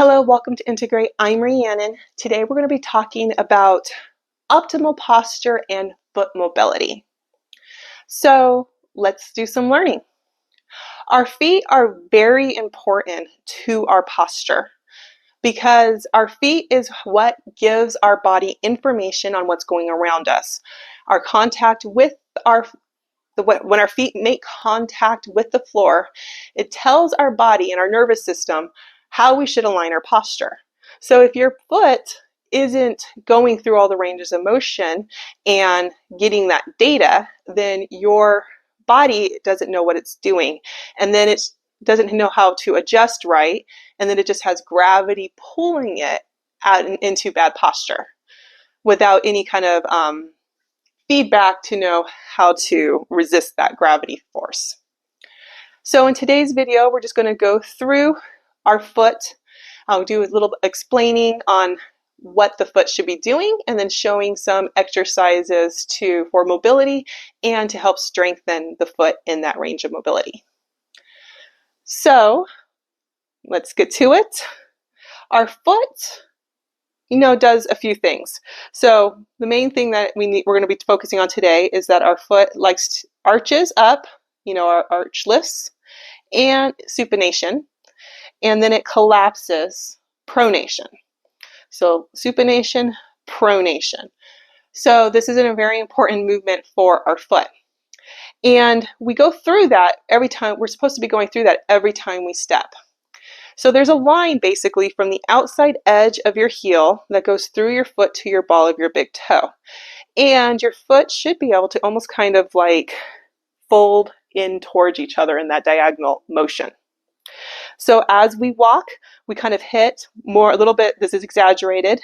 Hello, welcome to Integrate. I'm Rhiannon. Today we're going to be talking about optimal posture and foot mobility. So let's do some learning. Our feet are very important to our posture because our feet is what gives our body information on what's going around us. Our contact with when our feet make contact with the floor, it tells our body and our nervous system how we should align our posture. So if your foot isn't going through all the ranges of motion and getting that data, then your body doesn't know what it's doing. And then it doesn't know how to adjust right. And then it just has gravity pulling it out into bad posture without any kind of feedback to know how to resist that gravity force. So in today's video, we're just going to go through our foot. I'll do a little explaining on what the foot should be doing and then showing some exercises for mobility and to help strengthen the foot in that range of mobility. So let's get to it. Our foot does a few things. So the main thing that we're going to be focusing on today is that our foot arches up, our arch lifts, and supination, and then it collapses, pronation. So supination, pronation. So this is a very important movement for our foot. And we go through that every time. We're supposed to be going through that every time we step. So there's a line basically from the outside edge of your heel that goes through your foot to your ball of your big toe. And your foot should be able to almost kind of like fold in towards each other in that diagonal motion. So as we walk, we kind of hit a little bit, this is exaggerated,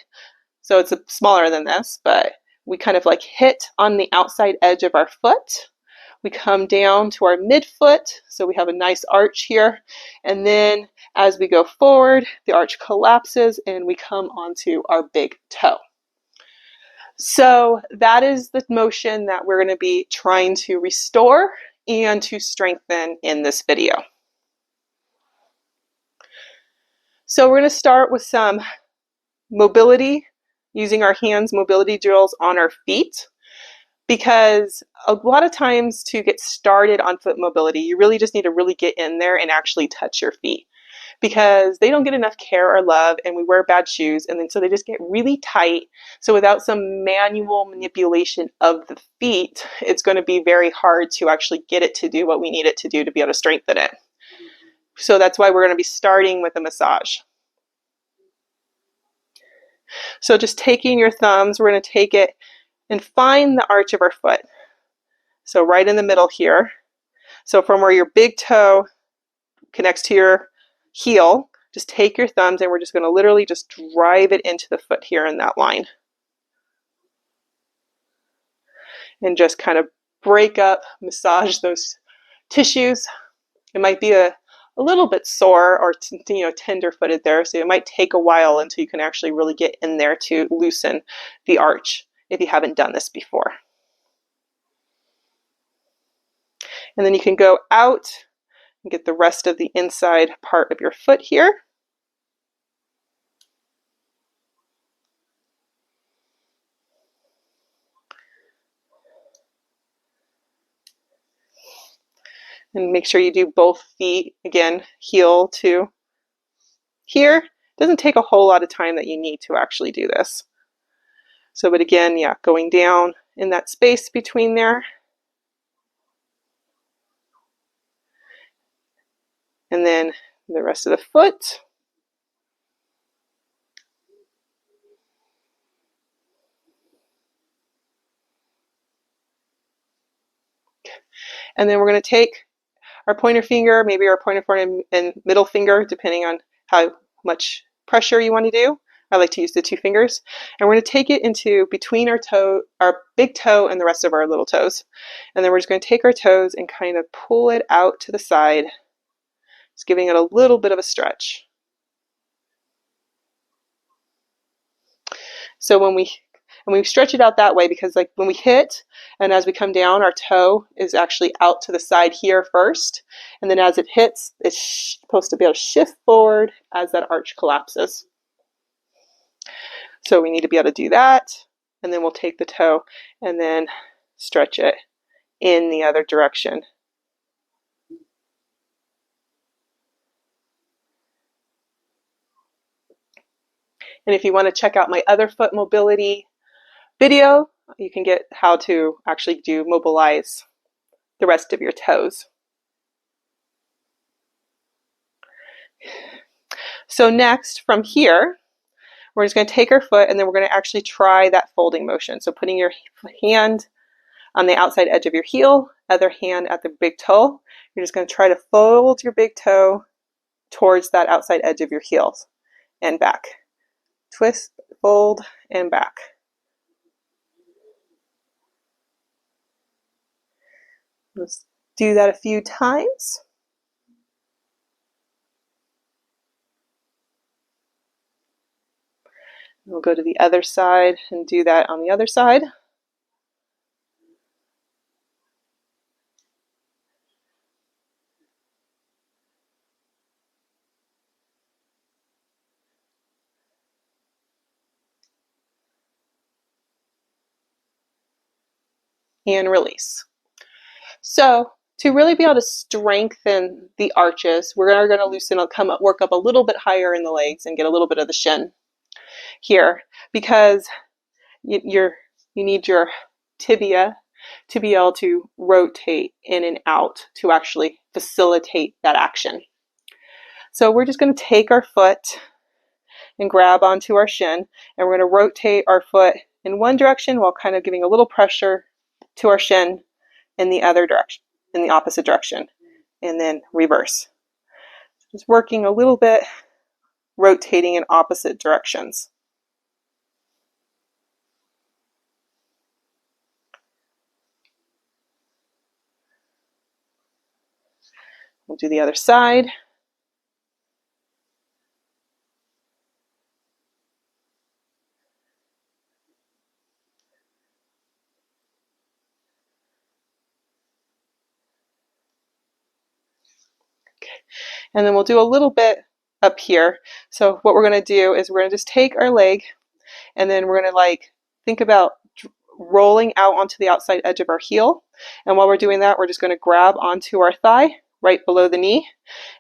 so it's smaller than this, but we kind of like hit on the outside edge of our foot. We come down to our midfoot, so we have a nice arch here. And then as we go forward, the arch collapses and we come onto our big toe. So that is the motion that we're going to be trying to restore and to strengthen in this video. So we're going to start with some mobility, using our hands, mobility drills on our feet. Because a lot of times to get started on foot mobility, you really just need to really get in there and actually touch your feet, because they don't get enough care or love, and we wear bad shoes, and then so they just get really tight. So without some manual manipulation of the feet, it's going to be very hard to actually get it to do what we need it to do to be able to strengthen it. So that's why we're going to be starting with a massage. So just taking your thumbs, we're going to take it and find the arch of our foot. So right in the middle here. So from where your big toe connects to your heel, just take your thumbs and we're just going to literally just drive it into the foot here in that line. And just kind of break up, massage those tissues. It might be a little bit sore or tender-footed there, so it might take a while until you can actually really get in there to loosen the arch if you haven't done this before. And then you can go out and get the rest of the inside part of your foot here. And make sure you do both feet, again, heel to here. It doesn't take a whole lot of time that you need to actually do this. So, but again, yeah, going down in that space between there. And then the rest of the foot. And then we're going to take our pointer finger, maybe our pointer and middle finger, depending on how much pressure you want to do. I like to use the two fingers. And we're going to take it into between our big toe and the rest of our little toes. And then we're just going to take our toes and kind of pull it out to the side, just giving it a little bit of a stretch. So And we stretch it out that way because like when we hit and as we come down, our toe is actually out to the side here first. And then as it hits, it's supposed to be able to shift forward as that arch collapses. So we need to be able to do that. And then we'll take the toe and then stretch it in the other direction. And if you want to check out my other foot mobility video, you can get how to actually mobilize the rest of your toes. So next, from here, we're just going to take our foot and then we're going to actually try that folding motion. So putting your hand on the outside edge of your heel, other hand at the big toe. You're just going to try to fold your big toe towards that outside edge of your heels and back. Twist, fold, and back. Let's do that a few times. We'll go to the other side and do that on the other side. And release. So to really be able to strengthen the arches, we're going to loosen, work up a little bit higher in the legs and get a little bit of the shin here because you need your tibia to be able to rotate in and out to actually facilitate that action. So we're just going to take our foot and grab onto our shin, and we're going to rotate our foot in one direction while kind of giving a little pressure to our shin in the other direction, in the opposite direction, and then reverse. Just working a little bit, rotating in opposite directions. We'll do the other side. And then we'll do a little bit up here. So what we're going to do is we're going to just take our leg and then we're going to think about rolling out onto the outside edge of our heel. And while we're doing that, we're just going to grab onto our thigh right below the knee.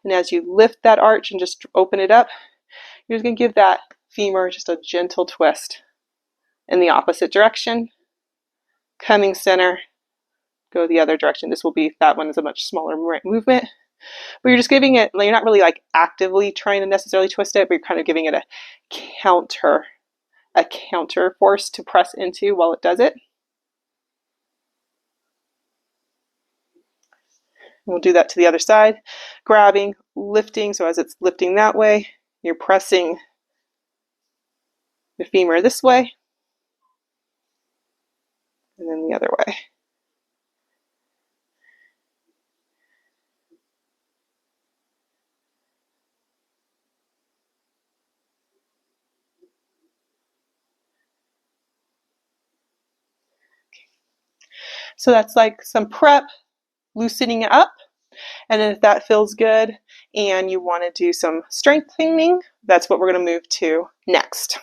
And as you lift that arch and just open it up, you're just going to give that femur just a gentle twist in the opposite direction. Coming center, go the other direction. That one is a much smaller movement. But you're just giving it, you're not really actively trying to necessarily twist it, but you're kind of giving it a counter force to press into while it does it. We'll do that to the other side, grabbing, lifting, so as it's lifting that way, you're pressing the femur this way, and then the other way. So that's some prep, loosening it up. And then if that feels good and you want to do some strengthening, that's what we're going to move to next.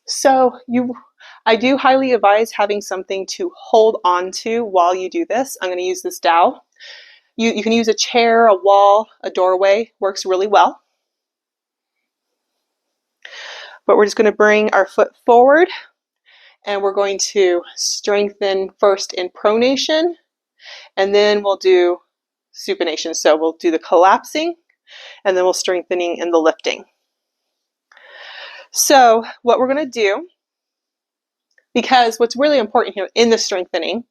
So I do highly advise having something to hold on to while you do this. I'm going to use this dowel. You can use a chair, a wall, a doorway, works really well. But we're just going to bring our foot forward and we're going to strengthen first in pronation and then we'll do supination. So we'll do the collapsing and then we'll strengthening in the lifting. So what we're going to do, because what's really important here in the strengthening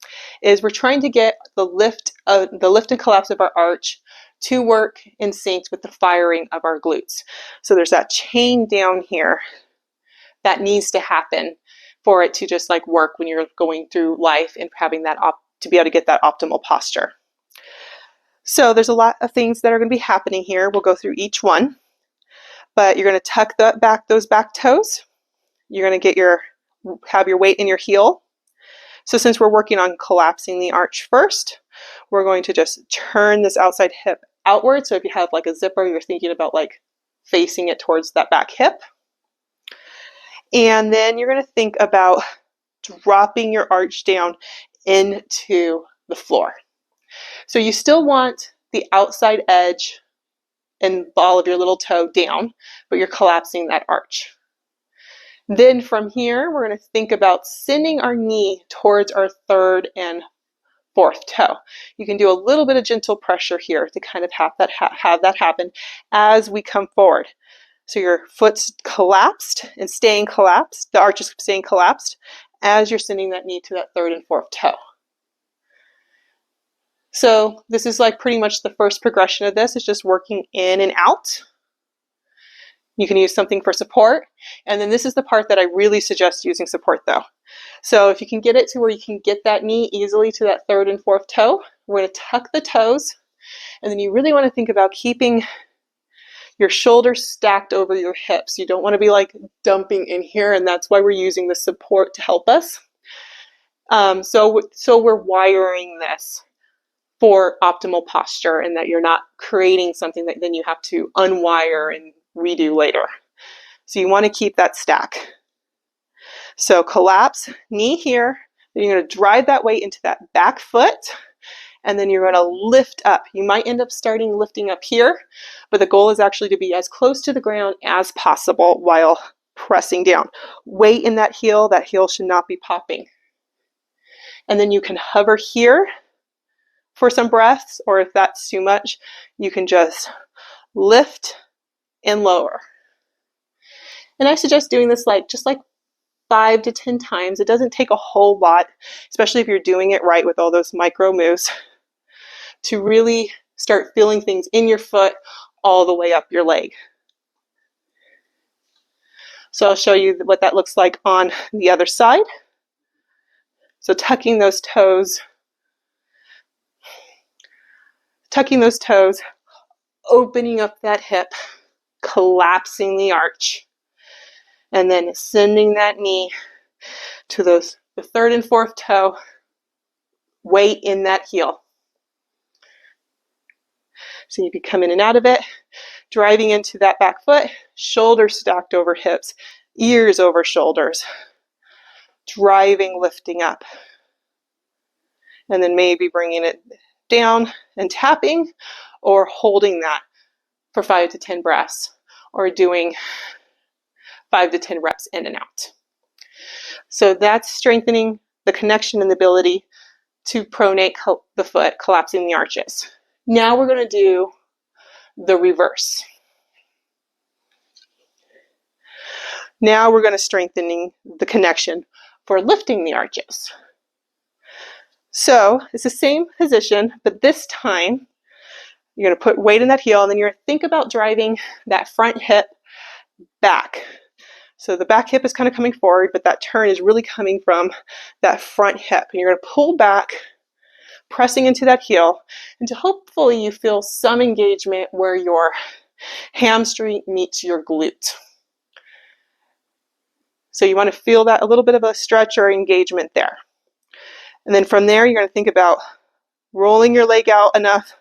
is we're trying to get the lift and collapse of our arch to work in sync with the firing of our glutes. So there's that chain down here that needs to happen for it to just work when you're going through life and having that to be able to get that optimal posture. So there's a lot of things that are going to be happening here. We'll go through each one. But you're going to tuck those back toes. You're going to have your weight in your heel. So since we're working on collapsing the arch first, we're going to just turn this outside hip outward. So if you have like a zipper, you're thinking about like facing it towards that back hip. And then you're going to think about dropping your arch down into the floor. So you still want the outside edge and ball of your little toe down, but you're collapsing that arch. Then from here, we're going to think about sending our knee towards our third and fourth toe. You can do a little bit of gentle pressure here to kind of have that happen as we come forward. So your foot's collapsed and staying collapsed, the arch is staying collapsed as you're sending that knee to that third and fourth toe. So this is like pretty much the first progression of this. It's just working in and out. You can use something for support. And then this is the part that I really suggest using support though. So if you can get it to where you can get that knee easily to that third and fourth toe, we're going to tuck the toes. And then you really want to think about keeping your shoulders stacked over your hips. You don't want to be like dumping in here, and that's why we're using the support to help us. So we're wiring this for optimal posture, and that you're not creating something that then you have to unwire and redo later. So you want to keep that stack. So collapse, knee here, then you're going to drive that weight into that back foot, and then you're going to lift up. You might end up lifting up here, but the goal is actually to be as close to the ground as possible while pressing down. Weight in that heel should not be popping. And then you can hover here for some breaths, or if that's too much, you can just lift and lower. And I suggest doing this just like 5 to 10 times. It doesn't take a whole lot, especially if you're doing it right with all those micro moves, to really start feeling things in your foot all the way up your leg. So I'll show you what that looks like on the other side. So tucking those toes, opening up that hip, collapsing the arch, and then sending that knee to the third and fourth toe, weight in that heel. So you can come in and out of it, driving into that back foot, shoulders stacked over hips, ears over shoulders, driving, lifting up. And then maybe bringing it down and tapping, or holding that for 5 to 10 breaths, or doing 5 to 10 reps in and out. So that's strengthening the connection and the ability to pronate the foot, collapsing the arches. Now we're going to do the reverse. Now we're going to strengthening the connection for lifting the arches. So it's the same position, but this time you're going to put weight in that heel, and then you're going to think about driving that front hip back. So the back hip is kind of coming forward, but that turn is really coming from that front hip. And you're going to pull back, pressing into that heel, until hopefully you feel some engagement where your hamstring meets your glute. So you want to feel that a little bit of a stretch or engagement there. And then from there, you're going to think about rolling your leg out enough,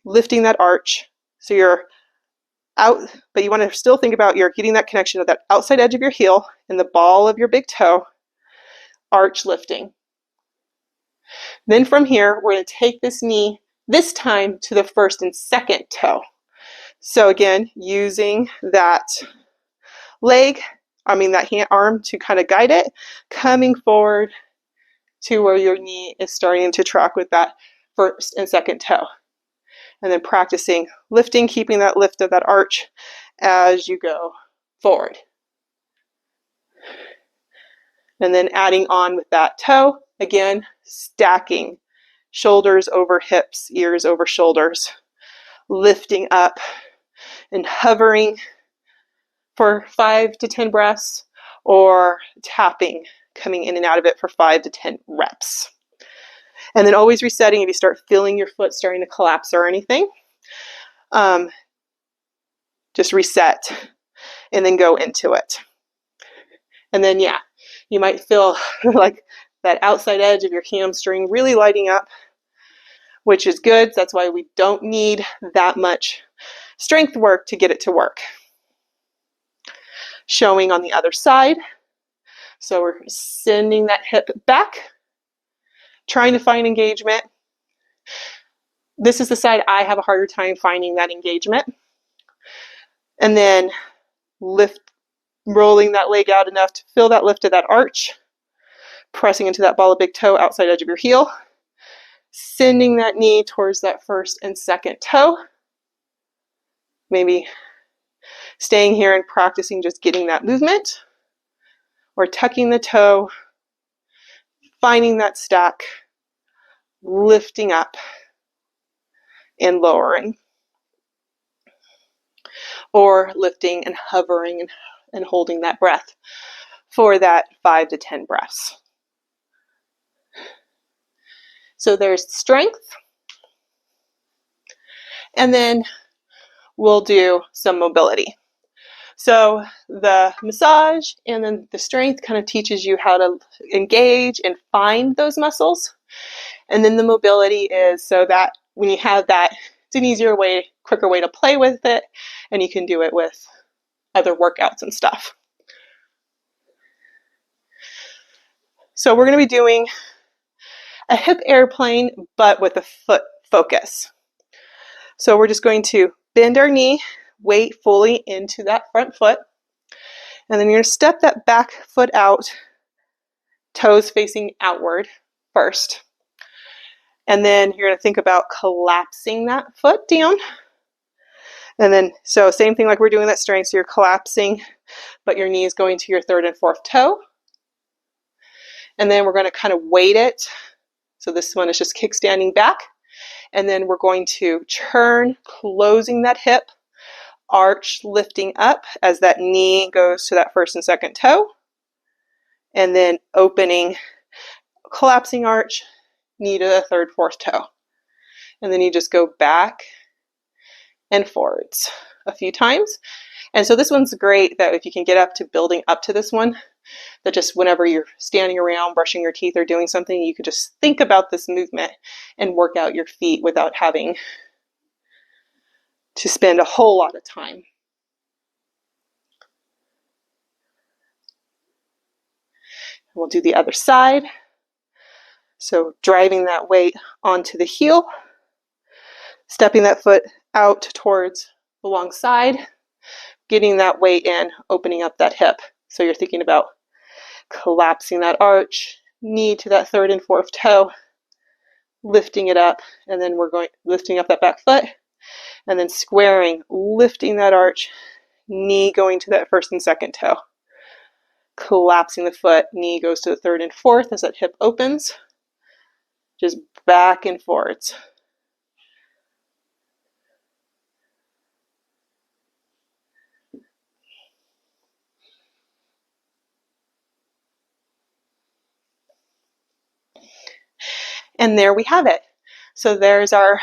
lifting that arch. So you're out, but you want to still think about you're getting that connection of that outside edge of your heel and the ball of your big toe, arch lifting. Then from here, we're going to take this knee, this time to the first and second toe. So again, using that arm to kind of guide it, coming forward to where your knee is starting to track with that first and second toe. And then practicing lifting, keeping that lift of that arch as you go forward. And then adding on with that toe, again, stacking shoulders over hips, ears over shoulders, lifting up and hovering for 5 to 10 breaths, or tapping, coming in and out of it for 5 to 10 reps. And then always resetting if you start feeling your foot starting to collapse or anything. Just reset and then go into it. And then, yeah, you might feel like that outside edge of your hamstring really lighting up, which is good. That's why we don't need that much strength work to get it to work. Showing on the other side. So we're sending that hip back, trying to find engagement. This is the side I have a harder time finding that engagement. And then rolling that leg out enough to feel that lift of that arch, pressing into that ball of big toe outside edge of your heel, sending that knee towards that first and second toe. Maybe staying here and practicing just getting that movement, or tucking the toe, finding that stack, lifting up and lowering, or lifting and hovering and holding that breath for that 5 to 10 breaths. So there's strength, and then we'll do some mobility. So the massage and then the strength kind of teaches you how to engage and find those muscles. And then the mobility is so that when you have that, it's an easier way, quicker way to play with it, and you can do it with other workouts and stuff. So we're going to be doing a hip airplane, but with a foot focus. So we're just going to bend our knee, weight fully into that front foot, and then you're going to step that back foot out, toes facing outward first. And then you're going to think about collapsing that foot down. And then, so same thing like we're doing that strength, so you're collapsing, but your knee is going to your third and fourth toe. And then we're going to kind of weight it. So this one is just kickstanding back. And then we're going to turn, closing that hip, arch lifting up as that knee goes to that first and second toe. And then opening, collapsing arch, knee to the third, fourth toe. And then you just go back and forwards a few times. And so this one's great that if you can get up to building up to this one, that just whenever you're standing around, brushing your teeth or doing something, you could just think about this movement and work out your feet without having to spend a whole lot of time. We'll do the other side. So driving that weight onto the heel, stepping that foot out towards the long side, getting that weight in, opening up that hip. So you're thinking about collapsing that arch, knee to that third and fourth toe, lifting it up, and then we're going lifting up that back foot, and then squaring, lifting that arch, knee going to that first and second toe, collapsing the foot, knee goes to the third and fourth as that hip opens, just back and forwards. And there we have it. So there's our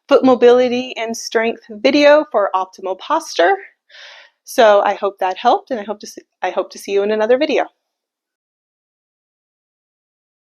foot mobility and strength video for optimal posture. So I hope that helped, and I hope to see you in another video.